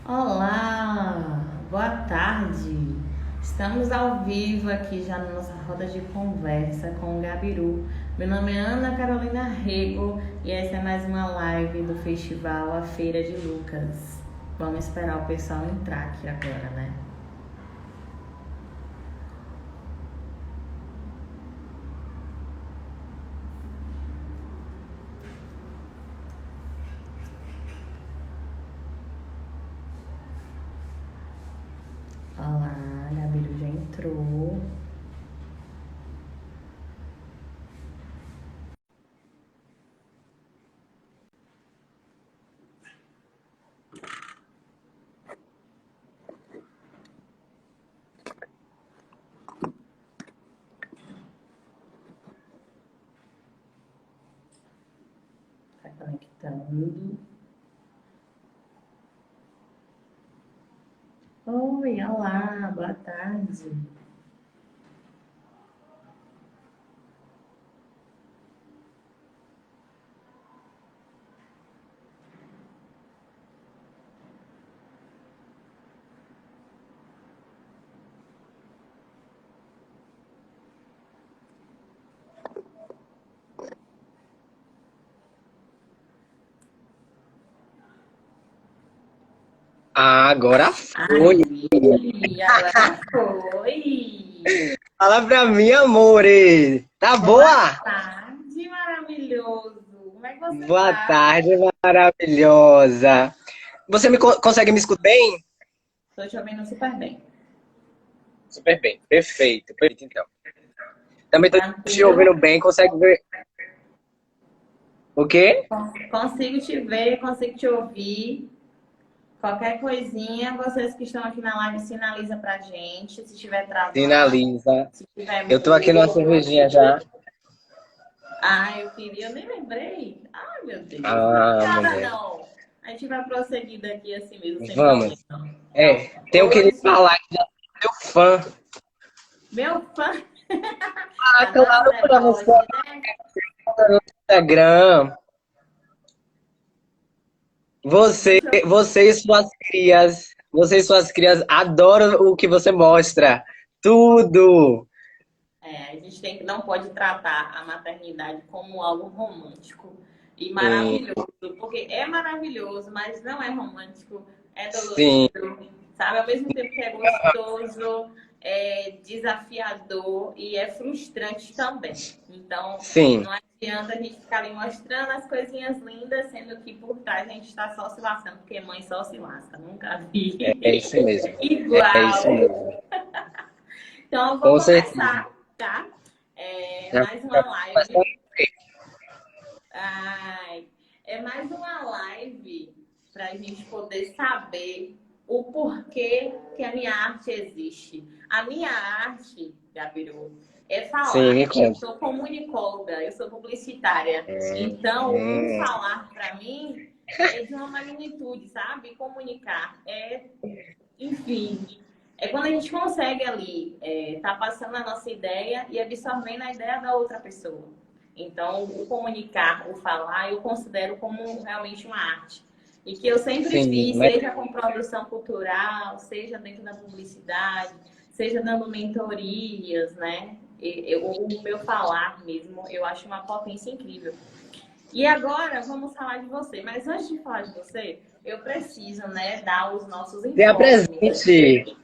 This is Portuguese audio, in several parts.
Olá, boa tarde. Estamos ao vivo aqui já na nossa roda de conversa com o Gabiru. Meu nome é Ana Carolina Rego e essa é mais uma live do festival A Feira de Lucas. Vamos esperar o pessoal entrar aqui agora, né? Olá, Gabiru já entrou. Tá conectando. Oi, olá, boa tarde. Ah, agora foi. Aí, agora foi. Fala pra mim, amore. Tá Boa boa? tarde, maravilhoso. Como é que você Boa tá? tarde, maravilhosa. Você consegue me escutar bem? Tô te ouvindo super bem. Super bem, perfeito, perfeito então. Também tô te Tranquilo? ouvindo bem, consegue ver o quê? Consigo te ver, consigo te ouvir. Qualquer coisinha, vocês que estão aqui na live sinaliza pra gente. Se estiver travando, Sinaliza. se estiver Eu tô aqui numa mudo. cervejinha já. Ah, eu queria, eu nem lembrei. Ai, meu Deus, não Ah, nada mulher. não. A gente vai prosseguir daqui assim mesmo, sem Vamos. problema. Então, Tenho que lhe hoje, falar que já sou meu fã. meu fã. Ah, Adoro esse claro, pra você deboche, né? no Instagram. Você, Deixa eu... você e suas crias adoram o que você mostra. Tudo. a gente não pode tratar a maternidade como algo romântico e Sim, maravilhoso, porque é maravilhoso, mas não é romântico, é sim, dolorido, sabe? Ao mesmo tempo que é gostoso, é desafiador e é frustrante também. Então, sim. não adianta a gente ficar ali mostrando as coisinhas lindas, sendo que por trás a gente está só se lascando, porque mãe só se lasca. Nunca É vi isso mesmo. É isso igual. mesmo. Então, eu vou Com certeza. começar, tá? Já- Mais uma já live. Ai, é mais uma live para a gente poder saber o porquê que a minha arte existe. A minha arte, Gabiru, é Sim, falar. me Eu conta. sou comunicóloga, eu sou publicitária. Hum, Então, o hum, falar para mim é de uma magnitude, sabe? Comunicar é, enfim, é quando a gente consegue ali tá passando a nossa ideia e absorvendo a ideia da outra pessoa. Então, o comunicar, o falar, eu considero como realmente uma arte. E que eu sempre sim, fiz, mas seja com produção cultural, seja dentro da publicidade, seja dando mentorias, né? O meu falar mesmo, eu acho uma potência incrível. E agora vamos falar de você. Mas antes de falar de você, eu preciso, né, dar os nossos se informes. apresente.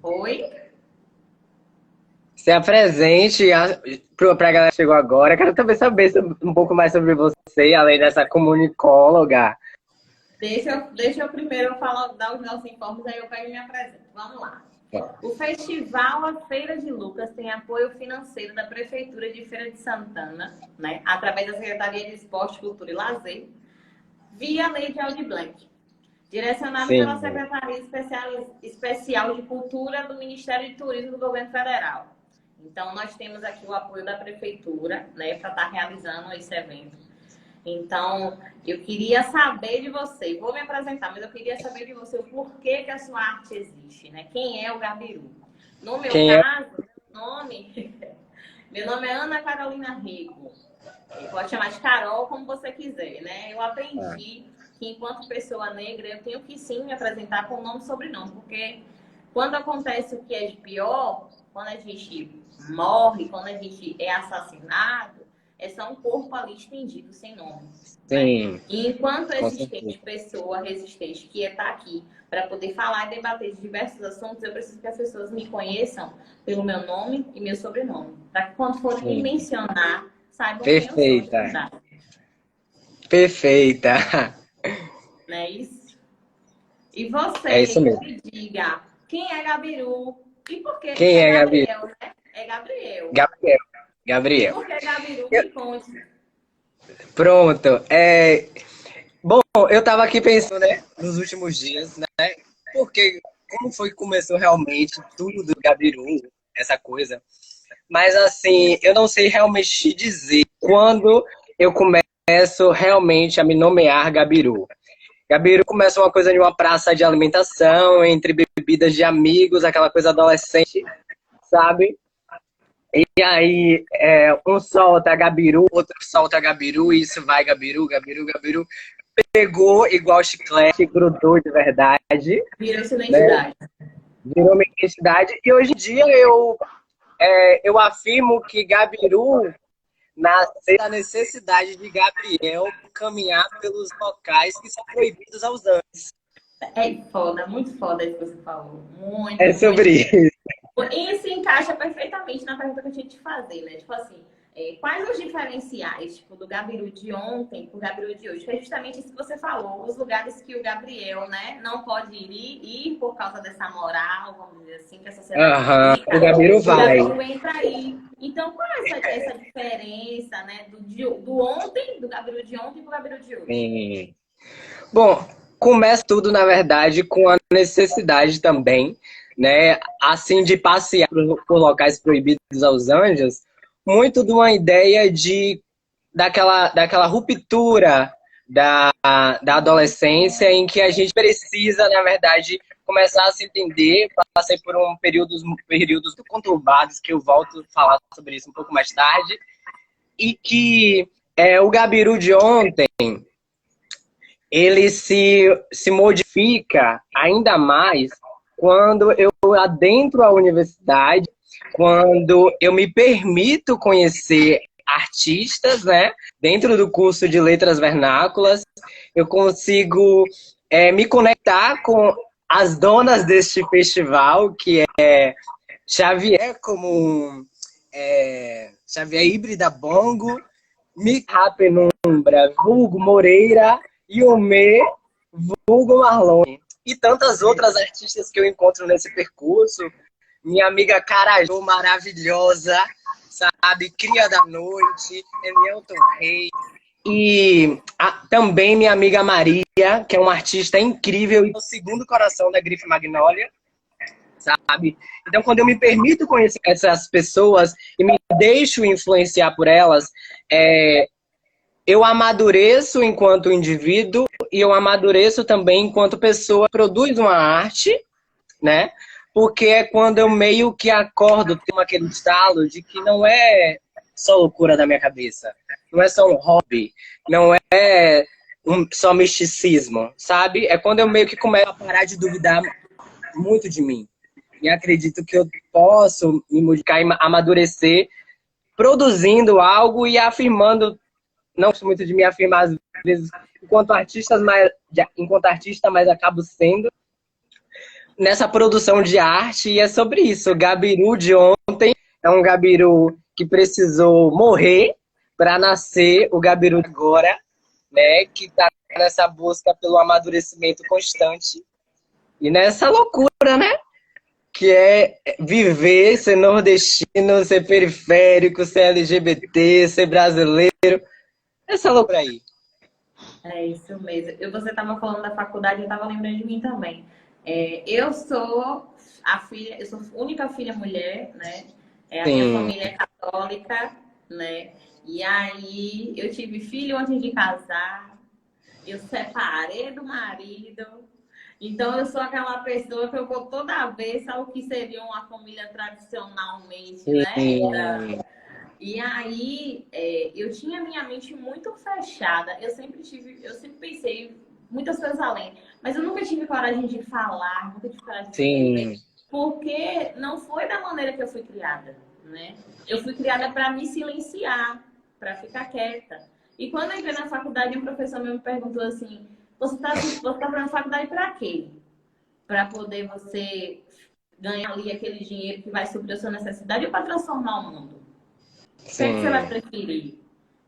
Oi? Se apresente pra galera que chegou agora. Quero também saber um pouco mais sobre você, além dessa comunicóloga. Deixa eu primeiro falar, dar os nossos informes, aí eu pego e me apresento. Vamos lá. O festival A Feira de Lucas tem apoio financeiro da Prefeitura de Feira de Santana, né, através da Secretaria de Esporte, Cultura e Lazer, via Lei de Aldir Blanc, direcionado pela Sim, Secretaria Especial de Cultura do Ministério de Turismo do Governo Federal. Então, nós temos aqui o apoio da Prefeitura, né, para estar realizando esse evento. Então, eu queria saber de você, vou me apresentar, mas eu queria saber de você o porquê que a sua arte existe, né? Quem é o Gabiru? No meu quem é? caso, meu nome é Ana Carolina Rico. Pode chamar de Carol, como você quiser, né? Eu Ah, aprendi que, enquanto pessoa negra, eu tenho que sim me apresentar com nome e sobrenome, porque quando acontece o que é de pior, quando a gente morre, quando a gente é assassinado, é só um corpo ali estendido sem nome, né? sim, E enquanto com existente certeza. pessoa resistente que está aqui para poder falar e debater de diversos assuntos, eu preciso que as pessoas me conheçam pelo meu nome e meu sobrenome, para que quando forem me Sim. mencionar, saibam quem eu sou de Perfeita. verdade. Perfeita. Não é isso? E É isso você, mesmo. me diga, quem é Gabiru? E por que Quem é é Gabi? Gabriel, né? É Gabriel. Gabriel. E Gabriel. por que Gabiru? Eu- Me conte. Pronto. Bom, eu tava aqui pensando, né, nos últimos dias, né, porque como foi que começou realmente tudo do Gabiru, essa coisa. Mas assim, eu não sei realmente te dizer quando eu começo realmente a me nomear Gabiru. Gabiru começa uma coisa de uma praça de alimentação, entre bebidas de amigos, aquela coisa adolescente, sabe? E aí, um solta Gabiru, outro solta Gabiru, e isso vai Gabiru, Gabiru, Gabiru. Pegou igual chiclete, grudou de verdade, Virou sua né? identidade. Virou minha identidade. E hoje em dia eu afirmo que Gabiru nasceu da necessidade de Gabriel caminhar pelos locais que são proibidos aos anjos. É foda, muito foda isso que você falou. É Muito, muito. sobre isso. E se encaixa perfeitamente na pergunta que eu tinha que te fazer, né? Tipo assim, quais os diferenciais, tipo, do Gabiru de ontem pro Gabiru de hoje? Que é justamente isso que você falou, os lugares que o Gabriel, né, não pode ir por causa dessa moral, vamos dizer assim, que a sociedade Aham, o dita, Gabiru o vai. Gabiru entra aí. Então, qual é essa diferença, né, do ontem, do Gabiru de ontem pro Gabiru de hoje? Sim. Bom, começa tudo, na verdade, com a necessidade também, né, assim, de passear por locais proibidos aos anjos, muito de uma ideia daquela ruptura da adolescência em que a gente precisa, na verdade, começar a se entender, passei por períodos muito conturbados, que eu volto a falar sobre isso um pouco mais tarde, e que o Gabiru de ontem, ele se modifica ainda mais quando eu adentro a universidade, quando eu me permito conhecer artistas, né? Dentro do curso de letras vernáculas, eu consigo me conectar com as donas deste festival, que é Xavier Xavier Híbrida Bongo, Mika Penumbra, Vulgo Moreira, Yomê, Vulgo Marlon. E tantas outras artistas que eu encontro nesse percurso. Minha amiga Carajô, maravilhosa, sabe? Cria da Noite, Elielton Rei. E também minha amiga Maria, que é uma artista incrível e o segundo coração da Grife Magnólia, sabe? Então, quando eu me permito conhecer essas pessoas e me deixo influenciar por elas, eu amadureço enquanto indivíduo e eu amadureço também enquanto pessoa que produz uma arte, né? Porque é quando eu meio que acordo, tenho aquele estalo de que não é só loucura da minha cabeça, não é só um hobby, não é só misticismo, sabe? É quando eu meio que começo a parar de duvidar muito de mim. E acredito que eu posso me modificar e amadurecer produzindo algo e afirmando, não gosto muito de me afirmar às vezes enquanto artista, mas acabo sendo nessa produção de arte e é sobre isso. O Gabiru de ontem é um Gabiru que precisou morrer para nascer o Gabiru de agora, né? Que está nessa busca pelo amadurecimento constante e nessa loucura, né? Que é viver, ser nordestino, ser periférico, ser LGBT, ser brasileiro. Essa loucura aí. É isso mesmo. Você estava falando da faculdade, eu estava lembrando de mim também. Eu sou eu sou a única filha mulher, né? A minha Sim. família é católica, né? E aí eu tive filho antes de casar, eu separei do marido. Então eu sou aquela pessoa que eu vou toda vez ao que seria uma família tradicionalmente, né? Sim. E aí, eu tinha minha mente muito fechada. Eu sempre pensei muitas coisas além. Mas eu nunca tive coragem de falar, nunca tive coragem de escrever. Sim, Porque não foi da maneira que eu fui criada, né? Eu fui criada para me silenciar, para ficar quieta. E quando eu entrei na faculdade, um professor meu me perguntou assim: você tá fazendo faculdade para quê? Para poder você ganhar ali aquele dinheiro que vai suprir a sua necessidade ou para transformar o mundo? O que é que você vai sim. preferir?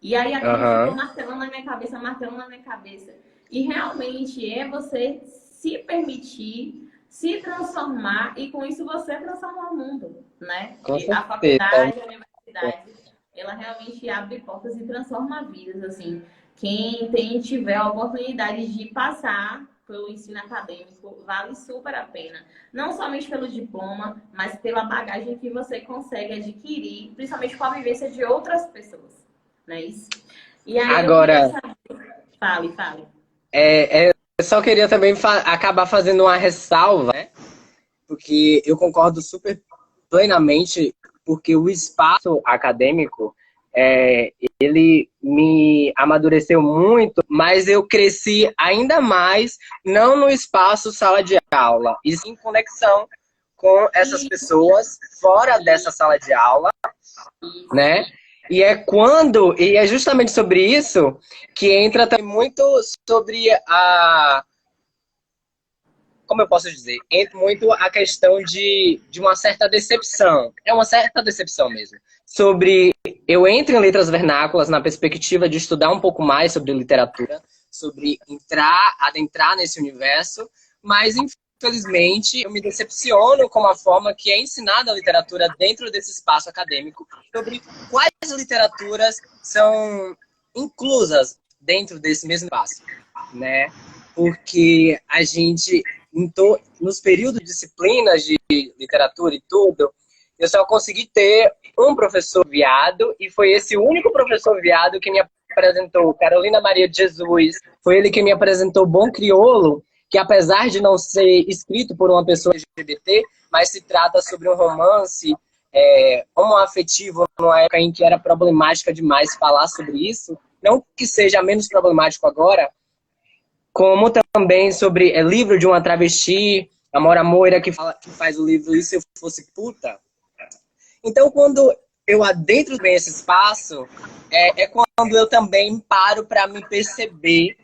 E aí aquilo ficou Aham. martelando na minha cabeça, martelando na minha cabeça. E realmente é você se permitir, se transformar e com isso você transformar o mundo, né? Com E a certeza. faculdade, a universidade, ela realmente abre portas e transforma vidas, assim. Quem tiver a oportunidade de passar pelo ensino acadêmico, vale super a pena. Não somente pelo diploma, mas pela bagagem que você consegue adquirir, principalmente com a vivência de outras pessoas. Não é isso? E aí eu queria Agora, saber. Fale, fale. eu só queria também acabar fazendo uma ressalva, né? Porque eu concordo super plenamente, porque o espaço acadêmico, ele me amadureceu muito, mas eu cresci ainda mais, não no espaço sala de aula, e sim em conexão com essas E pessoas fora dessa sala de aula, isso. né? E é justamente sobre isso que entra também muito sobre como eu posso dizer, entra muito a questão de uma certa decepção. É uma certa decepção mesmo. Sobre. Eu entro em letras vernáculas na perspectiva de estudar um pouco mais sobre literatura, sobre adentrar nesse universo, mas infelizmente eu me decepciono com a forma que é ensinada a literatura dentro desse espaço acadêmico, sobre quais literaturas são inclusas dentro desse mesmo espaço, né? Porque a gente nos períodos de disciplinas de literatura e tudo, eu só consegui ter um professor viado, e foi esse único professor viado que me apresentou Carolina Maria de Jesus. Foi ele que me apresentou Bom Crioulo, que apesar de não ser escrito por uma pessoa LGBT, mas se trata sobre um romance homoafetivo numa época em que era problemática demais falar sobre isso. Não que seja menos problemático agora, como também sobre livro de uma travesti, Amora Moira, que faz o livro E Se Eu Fosse Puta. Então, quando eu adentro bem esse espaço, quando eu também paro para me perceber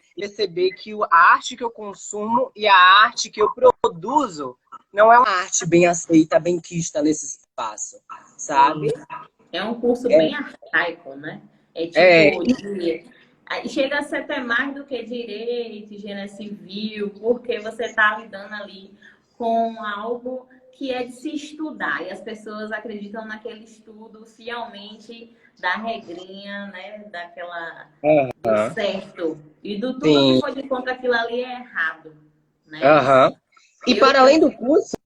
que a arte que eu consumo e a arte que eu produzo não é uma arte bem aceita, bem quista nesse espaço, sabe? É um curso É, bem arcaico, né? É é, tipo, aí chega a ser até mais do que direito, engenharia civil, porque você está lidando ali com algo que é de se estudar. E as pessoas acreditam naquele estudo fielmente da regrinha, né? Do certo. E do tudo que sim, for de contra aquilo ali é errado, né? aham. E Eu, para eu, além do curso,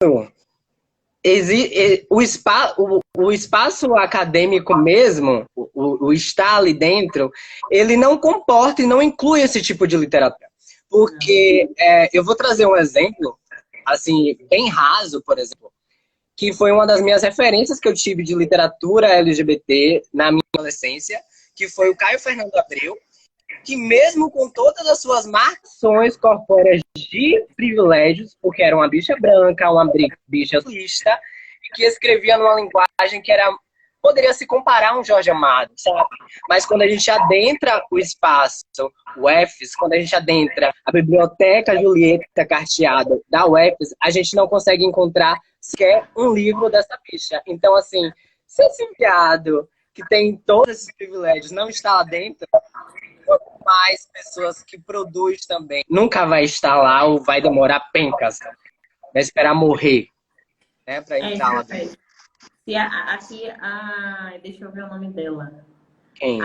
o espaço acadêmico mesmo, o estar ali dentro, ele não comporta e não inclui esse tipo de literatura. não. Porque eu vou trazer um exemplo, assim, bem raso, por exemplo, que foi uma das minhas referências que eu tive de literatura LGBT na minha adolescência, que foi o Caio Fernando Abreu, que mesmo com todas as suas marcações corpóreas de privilégios, porque era uma bicha branca, uma bicha sulista, que escrevia numa linguagem que poderia se comparar a um Jorge Amado, sabe? Mas quando a gente adentra o espaço, o UFES, quando a gente adentra a biblioteca Julieta Carteado da UFES, a gente não consegue encontrar sequer um livro dessa bicha. Então, assim, se esse viado que tem todos esses privilégios não está lá dentro, mais pessoas que produz também. Nunca vai estar lá ou vai demorar pencas. Vai esperar morrer, né, para É, entrar lá dentro. se aqui, deixa eu ver o nome dela. A Quem?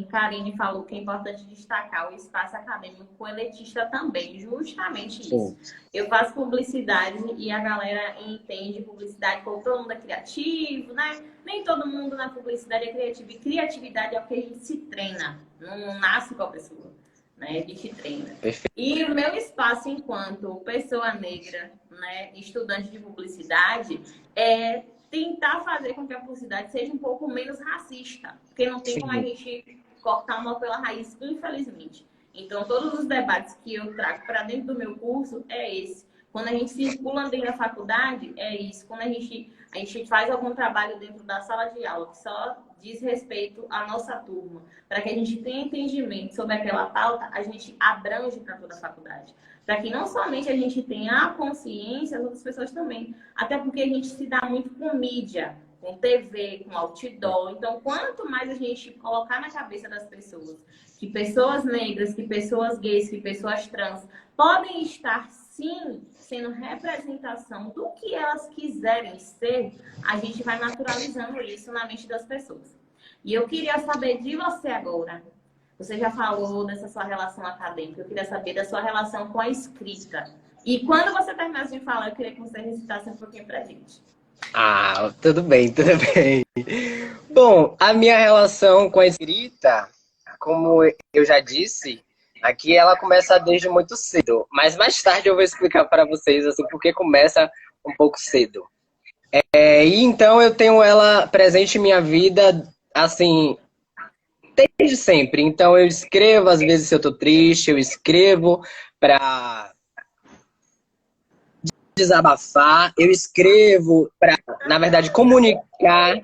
Karine falou que é importante destacar o espaço acadêmico elitista também, justamente isso. Sim. Eu faço publicidade e a galera entende publicidade como todo mundo é criativo, né? Nem todo mundo na publicidade é criativo. E criatividade é o que a gente se treina, não nasce com a pessoa, né? A gente treina. Perfeito. E o meu espaço enquanto pessoa negra, né, estudante de publicidade, é tentar fazer com que a publicidade seja um pouco menos racista. Porque não tem como a gente cortar uma pela raiz, infelizmente. Então, todos os debates que eu trago para dentro do meu curso é esse. Quando a gente circula dentro da faculdade, é isso. Quando a gente faz algum trabalho dentro da sala de aula que só diz respeito à nossa turma, para que a gente tenha entendimento sobre aquela pauta, a gente abrange para toda a faculdade. Para que não somente a gente tenha a consciência, as outras pessoas também. Até porque a gente se dá muito com mídia, com TV, com outdoor. Então, quanto mais a gente colocar na cabeça das pessoas que pessoas negras, que pessoas gays, que pessoas trans podem estar, sim, sendo representação do que elas quiserem ser, a gente vai naturalizando isso na mente das pessoas. E eu queria saber de você agora. Você já falou dessa sua relação acadêmica. Eu queria saber da sua relação com a escrita. E quando você terminasse de falar, eu queria que você recitasse um pouquinho pra gente. Ah, tudo bem, tudo bem. Bom, a minha relação com a escrita, como eu já disse, aqui ela começa desde muito cedo. Mas mais tarde eu vou explicar para vocês assim, porque começa um pouco cedo. E então eu tenho ela presente em minha vida, assim, desde sempre. Então eu escrevo, às vezes se eu tô triste, eu escrevo para desabafar, eu escrevo para, na verdade, comunicar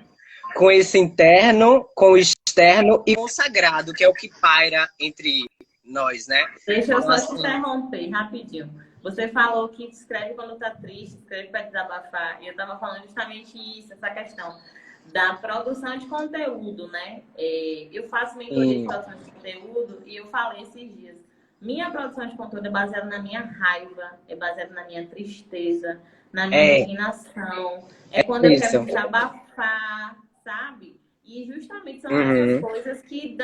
com esse interno, com o externo e com o sagrado, que é o que paira entre nós, né? Deixa eu Então, só te assim, interromper rapidinho. Você falou que escreve quando tá triste, escreve para desabafar. E eu estava falando justamente isso, essa questão da produção de conteúdo, né? Eu faço mentoria de produção de conteúdo e eu falei esses dias. Minha produção de conteúdo é baseada na minha raiva, é baseada na minha tristeza, na minha indignação. É quando eu quero isso. desabafar, sabe? E justamente são essas coisas que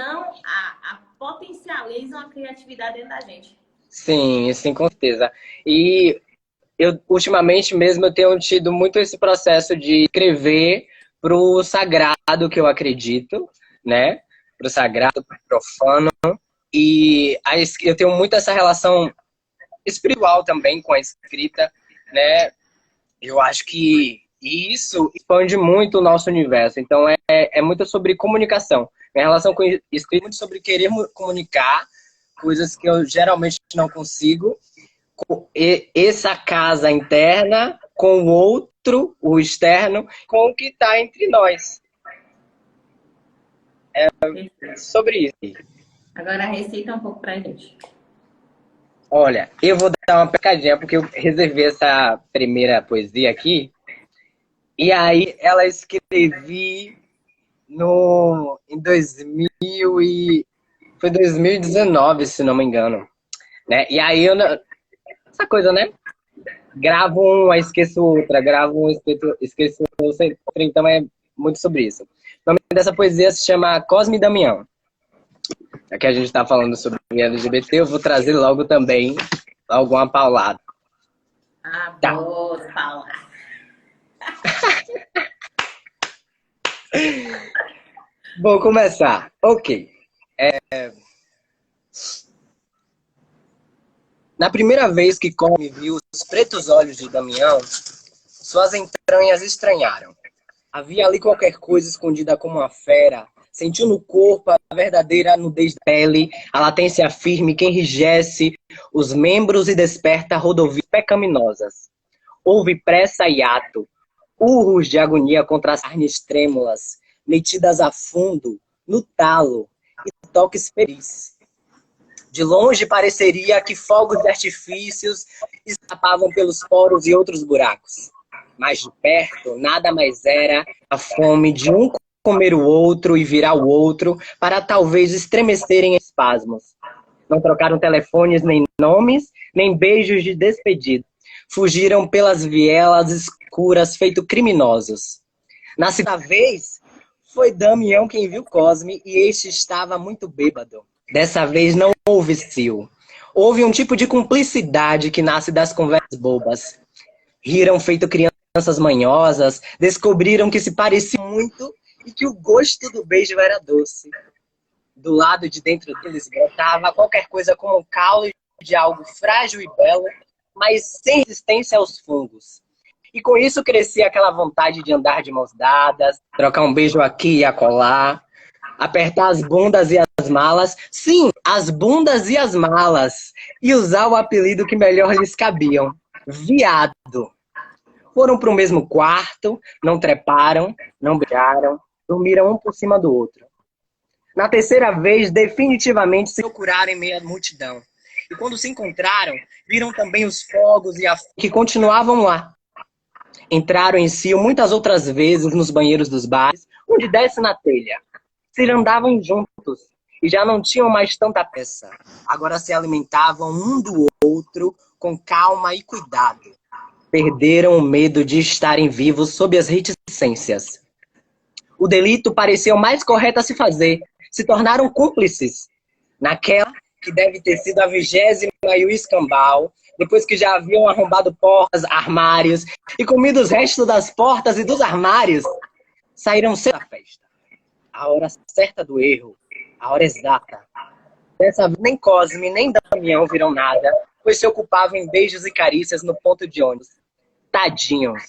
potencializam a criatividade dentro da gente. Sim, sim, com certeza. E eu, ultimamente mesmo, eu tenho tido muito esse processo de escrever pro sagrado que eu acredito, né? Pro sagrado, pro profano. E eu tenho muito essa relação espiritual também com a escrita, né? Eu acho que isso expande muito o nosso universo. Então, é muito sobre comunicação. Minha relação com escrita é muito sobre querer comunicar coisas que eu geralmente não consigo. Essa casa interna com o outro, o externo, com o que está entre nós. É sobre isso. Agora recita um pouco pra gente. Olha, eu vou dar uma pecadinha, porque eu reservei essa primeira poesia aqui. E aí ela escrevi em 2000 e... Foi 2019, se não me engano. Né? E aí essa coisa, né? Gravo uma, esqueço outra, gravo um, esqueço outra. Então é muito sobre isso. O nome dessa poesia se chama Cosme e Damião. Já que a gente está falando sobre LGBT, eu vou trazer logo também alguma paulada. Adoro falar. Vou começar. Ok. Na primeira vez que Cosme viu os pretos olhos de Damião, suas entranhas estranharam. Havia ali qualquer coisa escondida como uma fera. Sentiu no corpo a verdadeira nudez da pele, a latência firme que enrijece os membros e desperta rodovias pecaminosas. Houve pressa e ato, urros de agonia contra as carnes trêmulas, metidas a fundo, no talo, e toques feris. De longe pareceria que fogos de artifícios escapavam pelos poros e outros buracos. Mas de perto, nada mais era a fome de um comer o outro e virar o outro para talvez estremecerem em espasmos. Não trocaram telefones, nem nomes, nem beijos de despedida. Fugiram pelas vielas escuras feito criminosos. Na segunda vez, foi Damião quem viu Cosme e este estava muito bêbado. Dessa vez não houve cio. Houve um tipo de cumplicidade que nasce das conversas bobas. Riram feito crianças manhosas, descobriram que se pareciam muito e que o gosto do beijo era doce. Do lado de dentro deles brotava qualquer coisa como um caule de algo frágil e belo, mas sem resistência aos fungos. E com isso crescia aquela vontade de andar de mãos dadas, trocar um beijo aqui e acolá, apertar as bundas e as malas. Sim, as bundas e as malas. E usar o apelido que melhor lhes cabiam. Viado. Foram para o mesmo quarto, não treparam, não beijaram, dormiram um por cima do outro. Na terceira vez, definitivamente se procuraram em meio à multidão. E quando se encontraram, viram também os fogos e a que continuavam lá. Entraram em si muitas outras vezes nos banheiros dos bares, onde desce na telha. Se andavam juntos e já não tinham mais tanta peça. Agora se alimentavam um do outro com calma e cuidado. Perderam o medo de estarem vivos sob as reticências. O delito pareceu mais correto a se fazer. Se tornaram cúmplices naquela que deve ter sido a 20ª e o escambau, depois que já haviam arrombado portas, armários e comido os restos das portas e dos armários, saíram cedo da festa. A hora certa do erro, a hora exata. Dessa vez nem Cosme nem Damião viram nada, pois se ocupavam em beijos e carícias no ponto de ônibus. Tadinhos.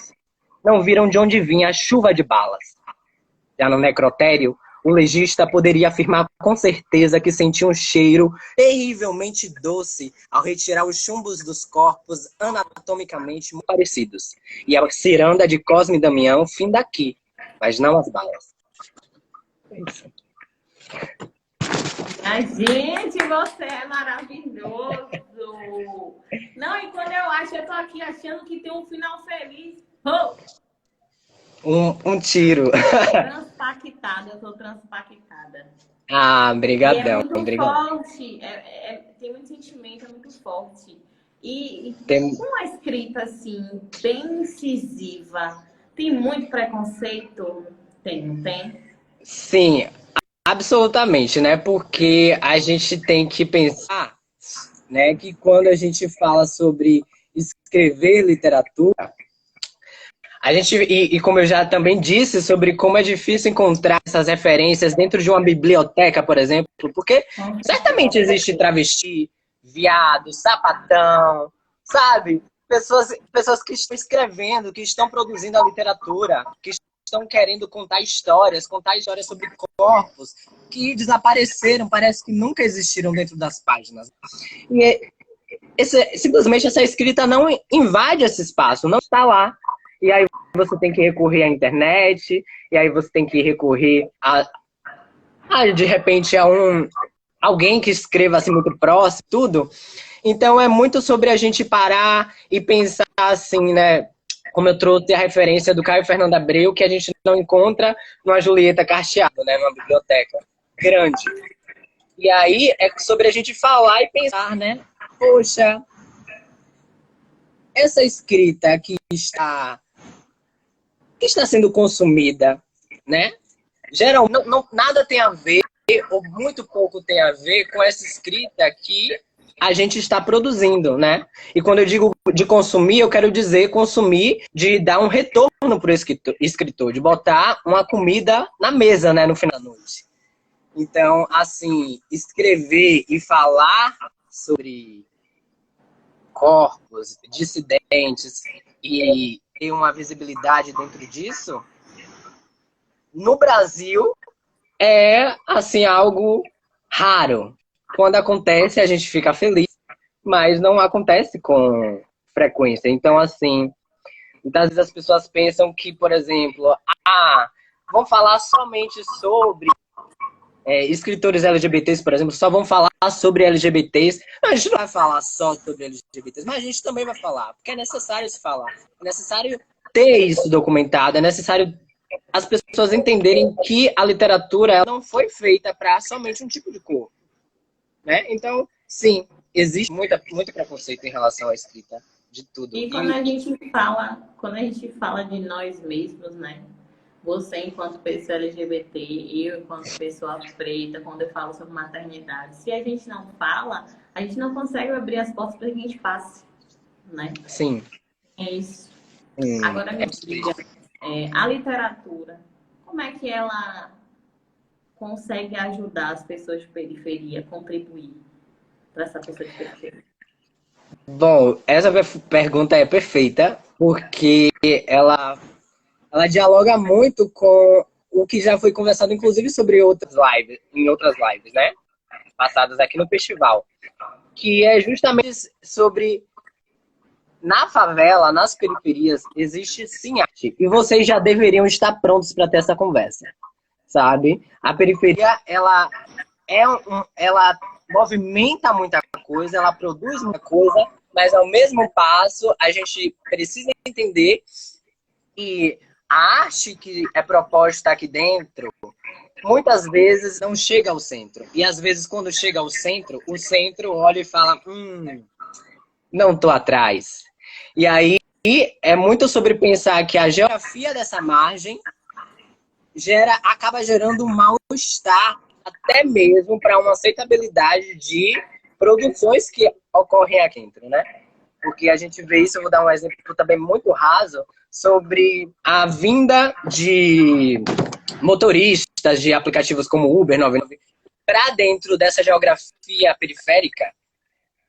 Não viram de onde vinha a chuva de balas. Já no necrotério, o legista poderia afirmar com certeza que sentia um cheiro terrivelmente doce ao retirar os chumbos dos corpos anatomicamente muito parecidos. E a ciranda de Cosme e Damião fim daqui, mas não as balas. Ai, gente, você é maravilhoso. Não, e quando eu tô aqui achando que tem um final feliz. Oh! Um tiro. Transpactada, eu tô transpactada. Ah, brigadão. brigadão. É muito brigadão. forte, tem muito sentimento, é muito forte. E Tem... uma escrita assim, bem incisiva, tem muito preconceito? Tem, não tem? Sim, absolutamente, né? Porque a gente tem que pensar, né, que quando a gente fala sobre escrever literatura, a gente, e como eu já também disse, sobre como é difícil encontrar essas referências dentro de uma biblioteca, por exemplo, porque certamente existe travesti, viado, sapatão, sabe? Pessoas que estão escrevendo, que estão produzindo a literatura, que estão querendo contar histórias sobre corpos que desapareceram, parece que nunca existiram dentro das páginas. E simplesmente essa escrita não invade esse espaço, não está lá. E aí você tem que recorrer à internet, e aí você tem que recorrer de repente, a alguém que escreva assim muito próximo, tudo. Então é muito sobre a gente parar e pensar assim, né? Como eu trouxe a referência do Caio Fernando Abreu, que a gente não encontra numa Julieta Carteado, né? Numa biblioteca grande. E aí é sobre a gente falar e pensar, né? Poxa, essa escrita que está sendo consumida, né? Geralmente, nada tem a ver, ou muito pouco tem a ver com essa escrita que a gente está produzindo, né? E quando eu digo de consumir, eu quero dizer consumir de dar um retorno para o escritor, de botar uma comida na mesa, né, no final da noite. Então, assim, escrever e falar sobre corpos, dissidentes e ter uma visibilidade dentro disso, no Brasil é assim algo raro. Quando acontece, a gente fica feliz, mas não acontece com frequência. Então, assim, muitas vezes as pessoas pensam que, por exemplo, vão falar somente sobre escritores LGBTs, por exemplo, só vão falar sobre LGBTs. Não, a gente não vai falar só sobre LGBTs, mas a gente também vai falar, porque é necessário se falar. É necessário ter isso documentado, é necessário as pessoas entenderem que a literatura ela não foi feita para somente um tipo de corpo, né? Então, sim, existe muito preconceito em relação à escrita de tudo. E quando a gente fala de nós mesmos, né? Você enquanto pessoa LGBT, eu enquanto pessoa preta, quando eu falo sobre maternidade, se a gente não fala, a gente não consegue abrir as portas para que a gente passe, né? Sim. É isso. Agora me diga, a literatura, como é que ela consegue ajudar as pessoas de periferia, contribuir para essa pessoa de periferia? Bom, essa pergunta é perfeita, porque ela dialoga muito com o que já foi conversado, inclusive, sobre em outras lives, né? Passadas aqui no festival. Que é justamente sobre na favela, nas periferias, existe sim arte. E vocês já deveriam estar prontos para ter essa conversa, sabe? A periferia, ela movimenta muita coisa, ela produz muita coisa, mas ao mesmo passo, a gente precisa entender que a arte que é proposta aqui dentro, muitas vezes não chega ao centro. E às vezes, quando chega ao centro, o centro olha e fala, não tô atrás. E aí é muito sobre pensar que a geografia dessa margem acaba gerando um mal-estar, até mesmo para uma aceitabilidade de produções que ocorrem aqui dentro, né? Porque a gente vê isso, eu vou dar um exemplo também muito raso, sobre a vinda de motoristas de aplicativos como Uber 99 para dentro dessa geografia periférica.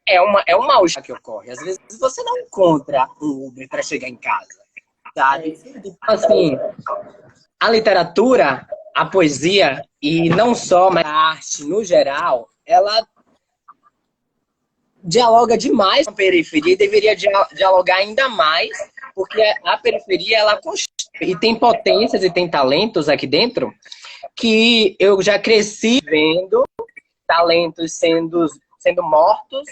É um mal-estar que ocorre. Às vezes você não encontra um Uber para chegar em casa, sabe? Então, assim, a literatura, a poesia, e não só, mas a arte no geral, ela dialoga demais com a periferia e deveria dialogar ainda mais, porque a periferia, ela e tem potências e tem talentos aqui dentro que eu já cresci vendo talentos sendo mortos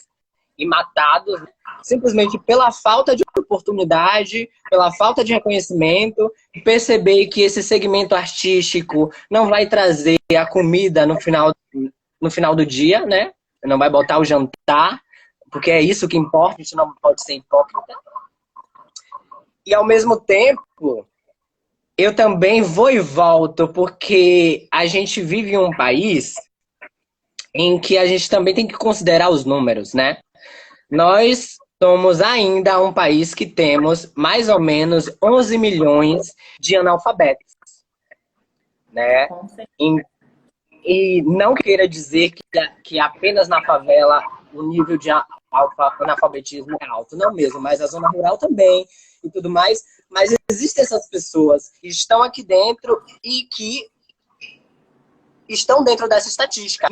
e matados simplesmente pela falta de oportunidade, pela falta de reconhecimento, e perceber que esse segmento artístico não vai trazer a comida no final do dia, né? Não vai botar o jantar, porque é isso que importa, a gente não pode ser hipócrita. E ao mesmo tempo, eu também vou e volto, porque a gente vive em um país em que a gente também tem que considerar os números, né? Nós somos ainda um país que temos mais ou menos 11 milhões de analfabetos, né? E não queira dizer que apenas na favela o nível de analfabetismo é alto, não mesmo, mas a zona rural também e tudo mais. Mas existem essas pessoas que estão aqui dentro e que estão dentro dessa estatística.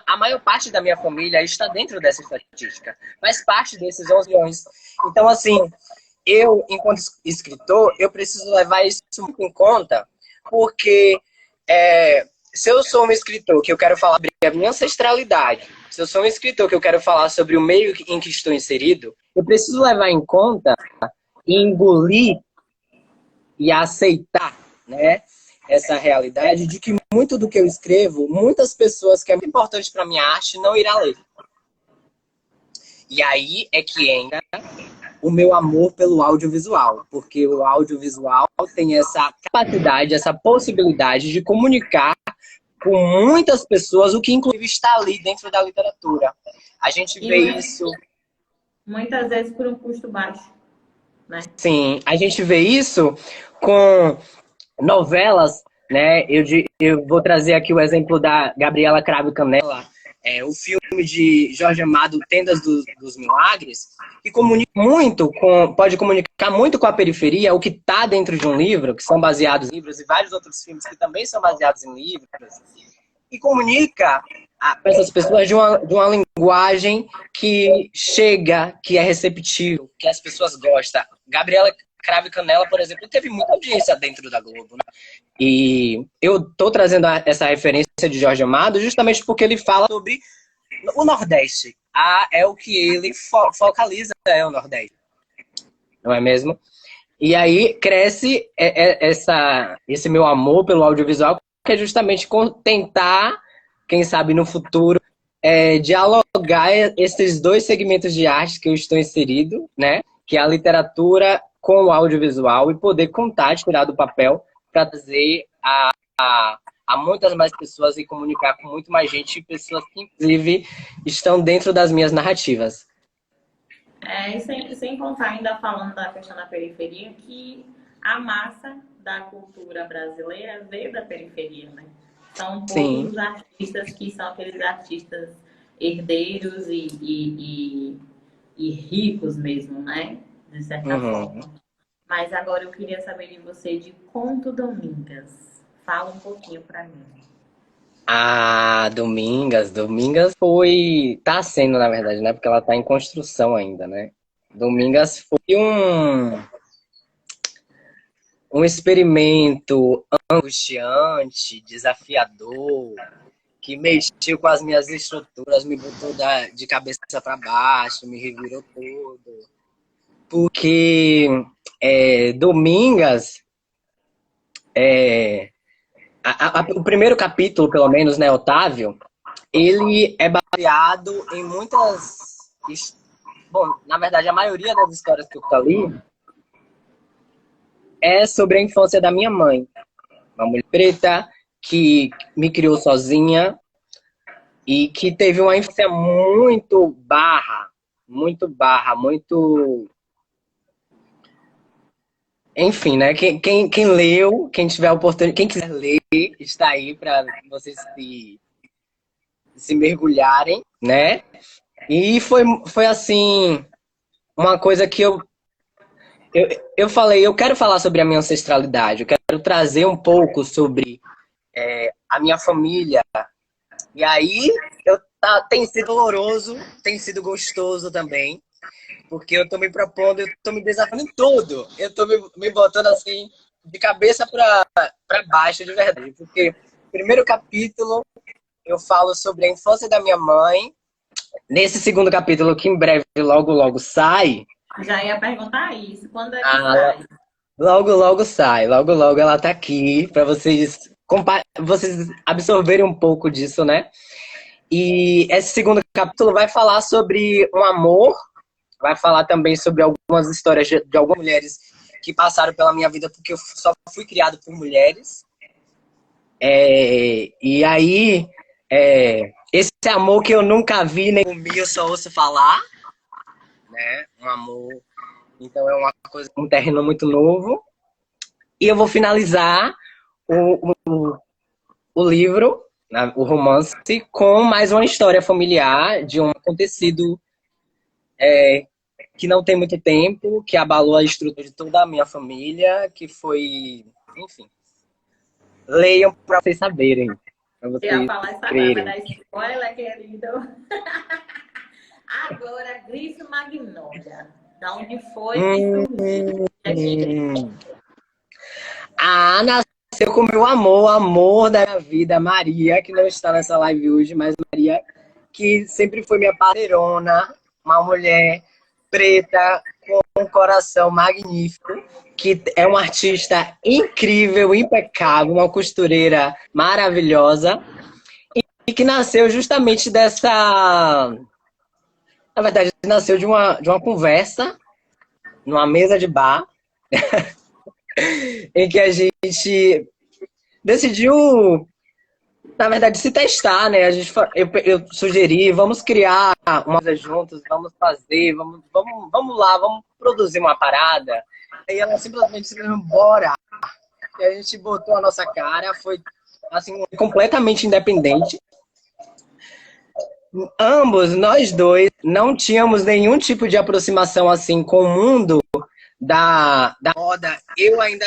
A maior parte da minha família está dentro dessa estatística, faz parte desses 11 milhões. Então, assim, eu, enquanto escritor, eu preciso levar isso em conta, porque se eu sou um escritor que eu quero falar sobre a minha ancestralidade, se eu sou um escritor que eu quero falar sobre o meio em que estou inserido, eu preciso levar em conta e engolir e aceitar, né, essa realidade de que muito do que eu escrevo, muitas pessoas que é muito importante para minha arte não irá ler. E aí é que entra o meu amor pelo audiovisual, porque o audiovisual tem essa capacidade, essa possibilidade de comunicar com muitas pessoas, o que inclusive está ali dentro da literatura. A gente vê isso... Muitas vezes por um custo baixo, né? Sim, a gente vê isso com novelas, né? Eu vou trazer aqui o exemplo da Gabriela Cravo e Canela, o filme de Jorge Amado, Tendas dos Milagres, que pode comunicar muito com a periferia, o que está dentro de um livro, que são baseados em livros, e vários outros filmes que também são baseados em livros, e comunica para essas pessoas de uma linguagem que chega, que é receptível, que as pessoas gostam. Gabriela Cravo e Canela, por exemplo, teve muita audiência dentro da Globo, né? E eu tô trazendo essa referência de Jorge Amado justamente porque ele fala sobre o Nordeste. É o que ele focaliza, é o Nordeste. Não é mesmo? E aí cresce esse meu amor pelo audiovisual, que é justamente tentar, quem sabe no futuro, dialogar esses dois segmentos de arte que eu estou inserido, né? Que é a literatura com o audiovisual e poder contar, tirar do papel para trazer a muitas mais pessoas e comunicar com muito mais gente, pessoas que inclusive estão dentro das minhas narrativas. E sem contar, ainda falando da questão da periferia, que a massa da cultura brasileira veio da periferia, né? São poucos os artistas que são aqueles artistas herdeiros e ricos mesmo, né? De certa forma. Mas agora eu queria saber de você de Conto Domingas. Fala um pouquinho para mim. Ah, Domingas foi. Tá sendo, na verdade, né? Porque ela tá em construção ainda, né? Domingas foi um experimento angustiante, desafiador, que mexeu com as minhas estruturas, me botou de cabeça para baixo, me revirou todo. Porque Domingas, o primeiro capítulo, pelo menos, né, Otávio, ele é baseado em muitas. Bom, na verdade, a maioria das histórias que eu li é sobre a infância da minha mãe. Uma mulher preta que me criou sozinha e que teve uma infância muito. Enfim, né? Quem leu, quem tiver a oportunidade, quem quiser ler, está aí para vocês se mergulharem, né? E foi assim, uma coisa que eu falei, eu quero falar sobre a minha ancestralidade, eu quero trazer um pouco sobre a minha família. E aí, tem sido doloroso, tem sido gostoso também, porque eu tô me propondo, eu tô me desafiando em tudo. Eu tô me botando assim, de cabeça para baixo, de verdade. Porque, primeiro capítulo, eu falo sobre a infância da minha mãe. Nesse segundo capítulo, que em breve, logo sai. Já ia perguntar isso. Quando é que Ah, sai? logo sai. Logo ela tá aqui para vocês absorverem um pouco disso, né? E esse segundo capítulo vai falar sobre um amor, vai falar também sobre algumas histórias de algumas mulheres que passaram pela minha vida, porque eu só fui criado por mulheres. E aí, esse amor que eu nunca vi nem comi, eu só ouço falar, né? Um amor. Então é uma coisa, um terreno muito novo. E eu vou finalizar o livro, né, o romance, com mais uma história familiar de um acontecido que não tem muito tempo, que abalou a estrutura de toda a minha família, que foi, enfim. Leiam para vocês saberem, para Eu ia vocês falar isso agora, vai crerem. dar spoiler, querido. Agora, Grifo Magnólia. Da onde foi que surgiu? A Ana nasceu com o meu amor, o amor da minha vida, Maria, que não está nessa live hoje, mas Maria, que sempre foi minha parceirona, uma mulher preta, com um coração magnífico, que é uma artista incrível, impecável, uma costureira maravilhosa, e que nasceu justamente dessa. Na verdade, nasceu de uma conversa numa mesa de bar, em que a gente decidiu, na verdade, se testar, né? Eu sugeri, vamos criar uma coisa juntos, vamos fazer, vamos lá, vamos produzir uma parada. E ela simplesmente disse, bora. E a gente botou a nossa cara, foi assim, completamente independente. Ambos, nós dois, não tínhamos nenhum tipo de aproximação assim com o mundo da moda. Eu ainda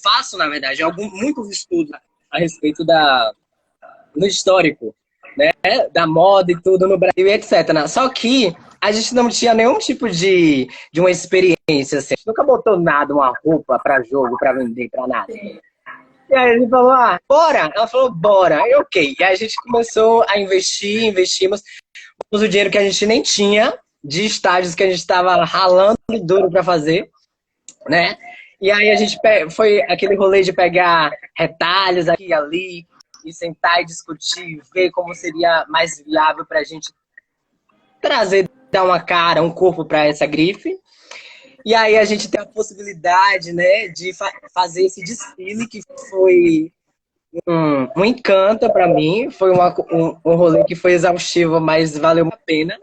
faço, na verdade, muitos estudos a respeito do histórico, né, da moda e tudo no Brasil, etc. Só que a gente não tinha nenhum tipo de uma experiência, assim. A gente nunca botou nada, uma roupa para jogo, para vender, para nada. E aí ele falou, bora. Ela falou, bora. E ok. E aí a gente começou a investimos o dinheiro que a gente nem tinha, de estágios que a gente estava ralando duro para fazer, né? E aí a gente foi aquele rolê de pegar retalhos aqui e ali, e sentar e discutir, ver como seria mais viável para a gente trazer, dar uma cara, um corpo para essa grife. E aí a gente tem a possibilidade, né, de fazer esse desfile, que foi um encanto para mim. Foi um rolê que foi exaustivo, mas valeu a pena.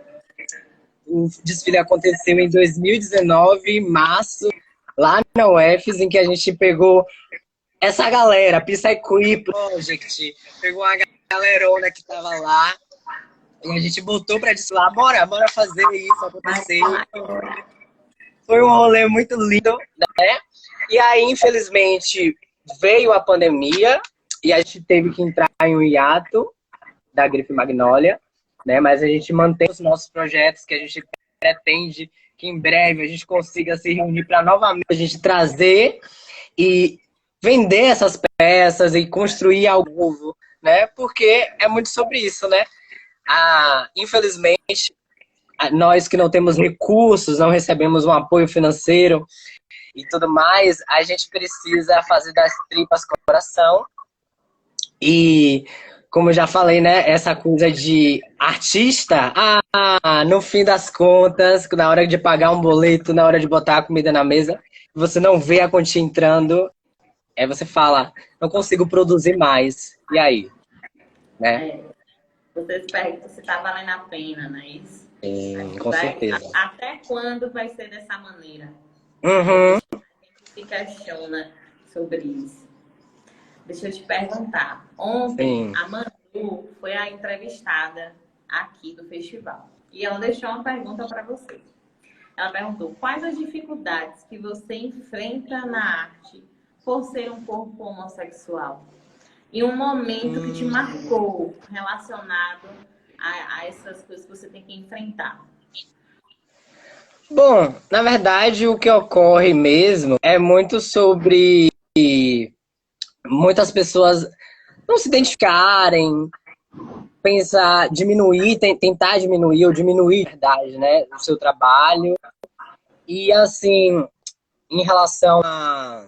O desfile aconteceu em 2019, em março, lá na UFES, em que a gente pegou essa galera, Psyche Project, pegou a galerona que tava lá, e a gente botou pra desfilar, bora fazer isso acontecer. Foi um rolê muito lindo, né? E aí, infelizmente, veio a pandemia e a gente teve que entrar em um hiato da Grife Magnólia, né? Mas a gente mantém os nossos projetos que a gente pretende que em breve a gente consiga se reunir para novamente a gente trazer e vender essas peças e construir algo novo, né? Porque é muito sobre isso, né? Infelizmente, nós que não temos recursos, não recebemos um apoio financeiro e tudo mais, a gente precisa fazer das tripas coração. E, como eu já falei, né, essa coisa de artista, no fim das contas, na hora de pagar um boleto, na hora de botar a comida na mesa, você não vê a quantia entrando, aí você fala, não consigo produzir mais. E aí? Né? É, você se pergunta se tá valendo a pena, não é isso? Com certeza. Até quando vai ser dessa maneira? Uhum. A gente se questiona sobre isso. Deixa eu te perguntar. Ontem, a Manu foi a entrevistada aqui do festival. E ela deixou uma pergunta para você. Ela perguntou: quais as dificuldades que você enfrenta na arte por ser um corpo homossexual? E um momento que te marcou relacionado a essas coisas que você tem que enfrentar. Bom, na verdade, o que ocorre mesmo é muito sobre muitas pessoas não se identificarem, pensar, diminuir, tentar diminuir ou diminuir a verdade, né, o seu trabalho. E assim, em relação a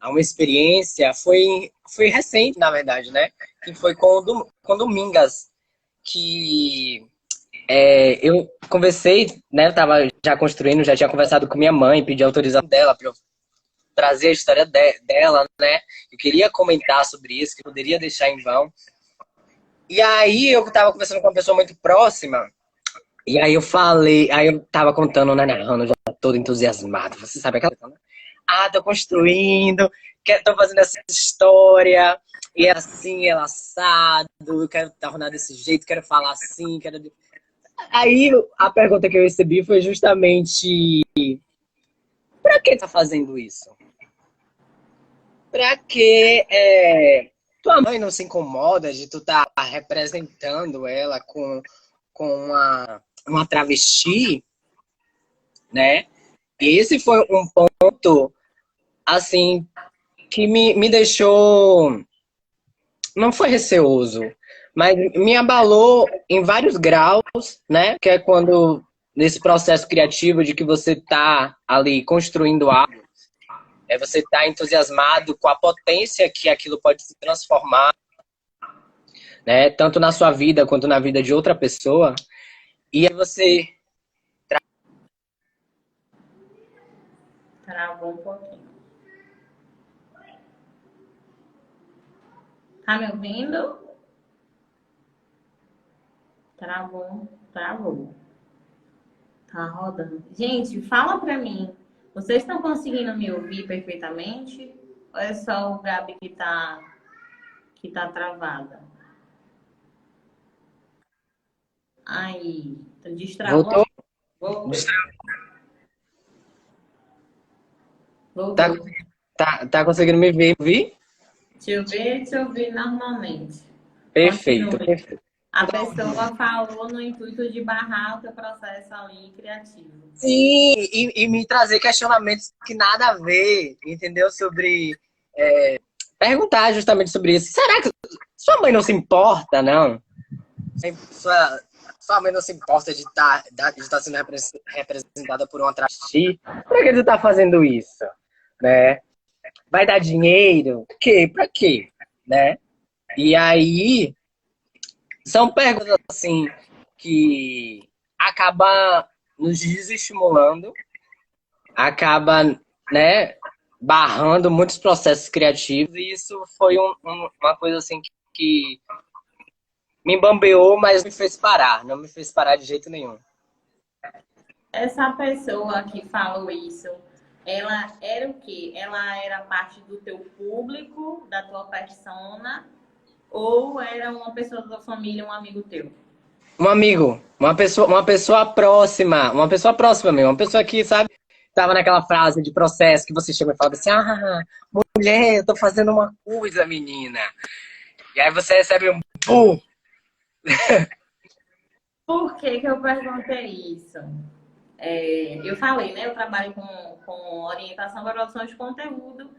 uma experiência, foi recente, na verdade, né, que foi com o Domingas, que eu conversei, né, eu tava já construindo, já tinha conversado com minha mãe, pedi autorização dela para eu trazer a história dela, né, eu queria comentar sobre isso, que poderia deixar em vão. E aí eu tava conversando com uma pessoa muito próxima, e aí eu falei, aí eu tava contando, né, narrando, já todo entusiasmado, você sabe aquela coisa, né? Tô construindo, tô fazendo essa história, e é assim, ela assado, eu quero tornar desse jeito, quero falar assim, quero... Aí a pergunta que eu recebi foi justamente, pra que tá fazendo isso? Pra que tua mãe não se incomoda de tu tá representando ela com uma travesti, né? E esse foi um ponto, assim, que me deixou... Não foi receoso, mas me abalou em vários graus, né? Que é quando, nesse processo criativo de que você tá ali construindo algo, você tá entusiasmado com a potência que aquilo pode se transformar, né? Tanto na sua vida quanto na vida de outra pessoa. E aí você... Travou um pouquinho. Tá me ouvindo? Travou, travou. Tá rodando. Gente, fala pra mim. Vocês estão conseguindo me ouvir perfeitamente? Ou é só o Gabi que tá travada? Aí, destravou? Voltou? Voltou. Tá, Voltou. tá conseguindo me ver, ouvir? Deixa eu ver normalmente. Perfeito, Continue. perfeito. A pessoa falou no intuito de barrar o teu processo ali criativo. Sim, e me trazer questionamentos que nada a ver, entendeu? Sobre... perguntar justamente sobre isso. Será que sua mãe não se importa, não? Sua mãe não se importa de estar sendo representada por uma travesti? Pra que você tá fazendo isso? Né? Vai dar dinheiro? Pra quê? Pra quê? Né? E aí, são perguntas assim que acaba nos desestimulando, acaba, né, barrando muitos processos criativos, e isso foi uma coisa assim que me bambeou, mas me fez parar, não me fez parar de jeito nenhum. Essa pessoa que falou isso, ela era o quê? Ela era parte do teu público, da tua persona, ou era uma pessoa da tua família, um amigo teu? Um amigo, uma pessoa próxima mesmo, uma pessoa que, sabe, tava naquela frase de processo que você chega e fala assim, mulher, eu tô fazendo uma coisa, menina. E aí você recebe um pum. Por que que eu perguntei isso? Eu falei, né? Eu trabalho com orientação para produção de conteúdo.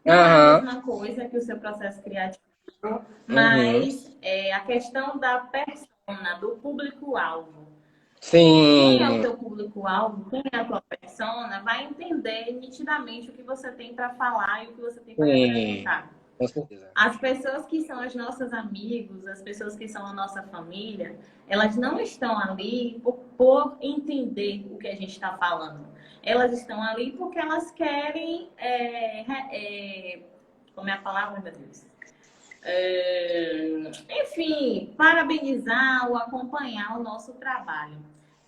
Não é a Aham, mesma coisa que o seu processo criativo, uhum, mas a questão da persona, do público-alvo. Quem é o sim, teu público-alvo, quem é a tua persona, vai entender nitidamente o que você tem para falar e o que você tem para sim, representar. com certeza. As pessoas que são os nossos amigos, as pessoas que são a nossa família, elas não estão ali por entender o que a gente está falando. Elas estão ali porque elas querem. Como é a palavra, meu Deus? Enfim, parabenizar ou acompanhar o nosso trabalho.